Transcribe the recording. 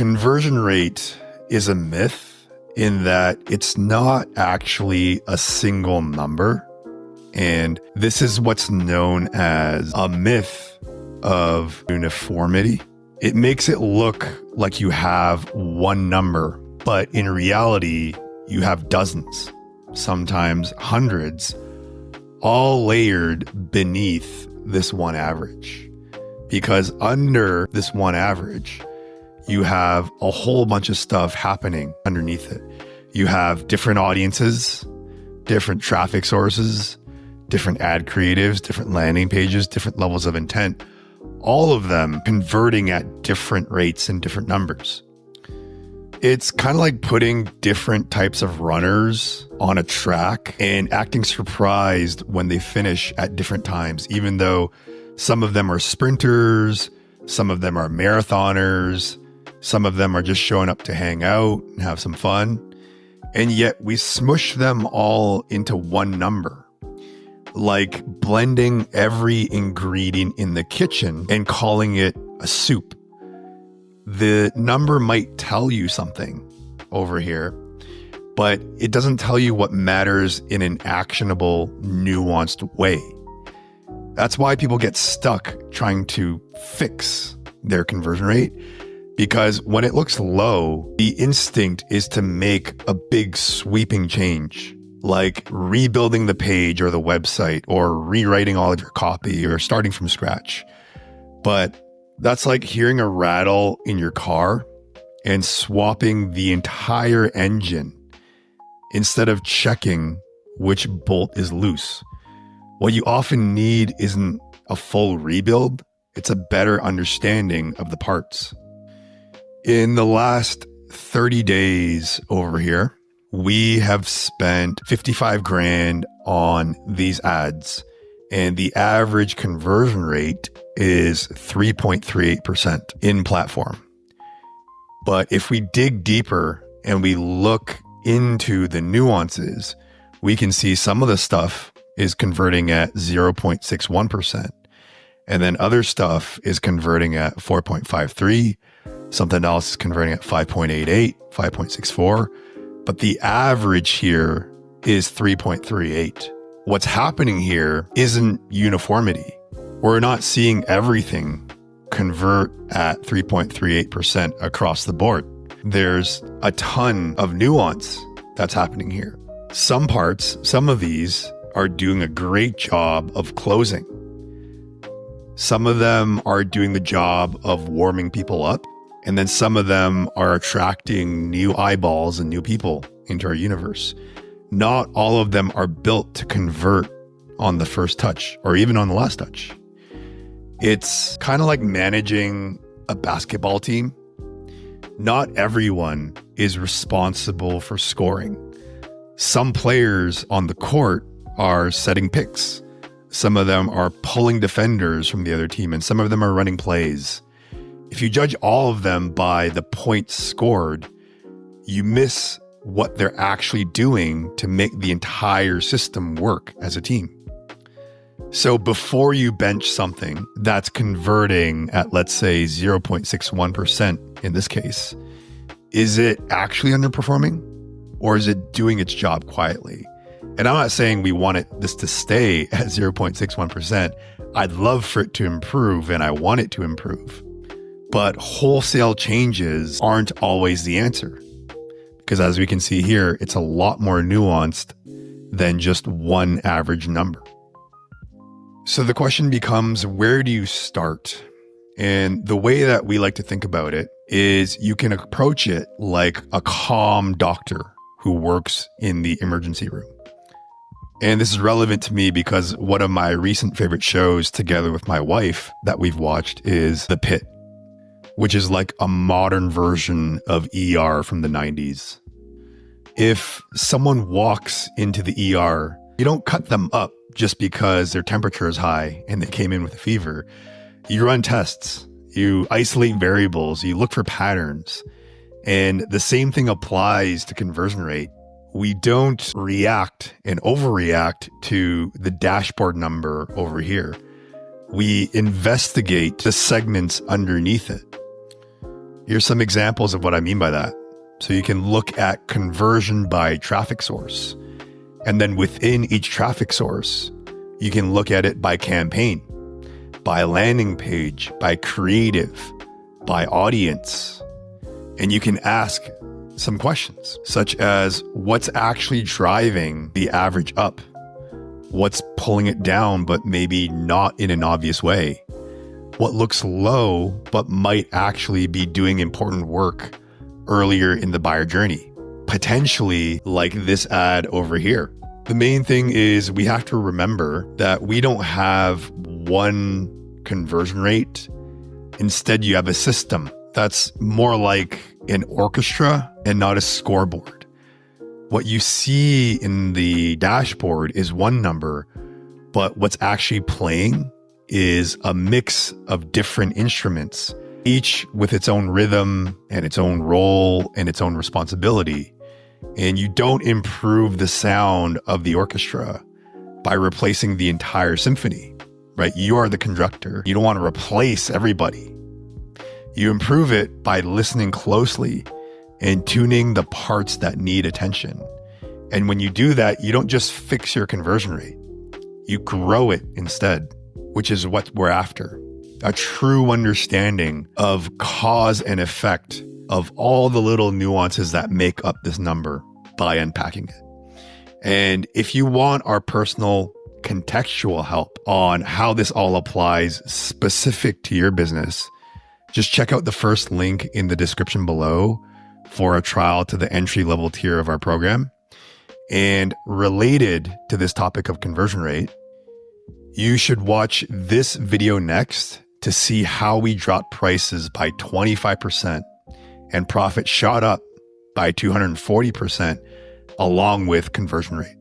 Conversion rate is a myth in that it's not actually a single number. And this is what's known as a myth of uniformity. It makes it look like you have one number, but in reality, you have dozens, sometimes hundreds, all layered beneath this one average. Because under this one average, you have a whole bunch of stuff happening underneath it. You have different audiences, different traffic sources, different ad creatives, different landing pages, different levels of intent, all of them converting at different rates and different numbers. It's kind of like putting different types of runners on a track and acting surprised when they finish at different times, even though some of them are sprinters, some of them are marathoners, some of them are just showing up to hang out and have some fun. And yet we smush them all into one number, like blending every ingredient in the kitchen and calling it a soup. The number might tell you something over here, but it doesn't tell you what matters in an actionable, nuanced way. That's why people get stuck trying to fix their conversion rate, because when it looks low, the instinct is to make a big sweeping change, like rebuilding the page or the website or rewriting all of your copy or starting from scratch. But that's like hearing a rattle in your car and swapping the entire engine instead of checking which bolt is loose. What you often need isn't a full rebuild, it's a better understanding of the parts. In the last 30 days over here, we have spent 55 grand on these ads, and the average conversion rate is 3.38% in platform. But if we dig deeper and we look into the nuances, we can see some of the stuff is converting at 0.61%. And then other stuff is converting at 4.53. Something else is converting at 5.88, 5.64. But the average here is 3.38. What's happening here isn't uniformity. We're not seeing everything convert at 3.38% across the board. There's a ton of nuance that's happening here. Some parts, some of these are doing a great job of closing. Some of them are doing the job of warming people up. And then some of them are attracting new eyeballs and new people into our universe. Not all of them are built to convert on the first touch or even on the last touch. It's kind of like managing a basketball team. Not everyone is responsible for scoring. Some players on the court are setting picks. Some of them are pulling defenders from the other team, and some of them are running plays. If you judge all of them by the points scored, you miss what they're actually doing to make the entire system work as a team. So before you bench something that's converting at, let's say, 0.61% in this case, is it actually underperforming or is it doing its job quietly? And I'm not saying we want this to stay at 0.61%. I'd love for it to improve and I want it to improve. But wholesale changes aren't always the answer. Because as we can see here, it's a lot more nuanced than just one average number. So the question becomes, where do you start? And the way that we like to think about it is you can approach it like a calm doctor who works in the emergency room. And this is relevant to me because one of my recent favorite shows together with my wife that we've watched is The Pit, which is like a modern version of ER from the 90s. If someone walks into the ER, you don't cut them up just because their temperature is high and they came in with a fever. You run tests, you isolate variables, you look for patterns. And the same thing applies to conversion rate. We don't react and overreact to the dashboard number over here. We investigate the segments underneath it. Here's some examples of what I mean by that. So you can look at conversion by traffic source. And then within each traffic source, you can look at it by campaign, by landing page, by creative, by audience. And you can ask some questions such as what's actually driving the average up? What's pulling it down, but maybe not in an obvious way? What looks low, but might actually be doing important work earlier in the buyer journey? Potentially like this ad over here. The main thing is we have to remember that we don't have one conversion rate. Instead, you have a system that's more like an orchestra and not a scoreboard. What you see in the dashboard is one number, but what's actually playing is a mix of different instruments, each with its own rhythm and its own role and its own responsibility. And you don't improve the sound of the orchestra by replacing the entire symphony, right? You are the conductor. You don't want to replace everybody. You improve it by listening closely and tuning the parts that need attention. And when you do that, you don't just fix your conversion rate. You grow it instead, which is what we're after. A true understanding of cause and effect of all the little nuances that make up this number by unpacking it. And if you want our personal contextual help on how this all applies specific to your business, just check out the first link in the description below for a trial to the entry-level tier of our program. And related to this topic of conversion rate, you should watch this video next to see how we dropped prices by 25% and profit shot up by 240% along with conversion rate.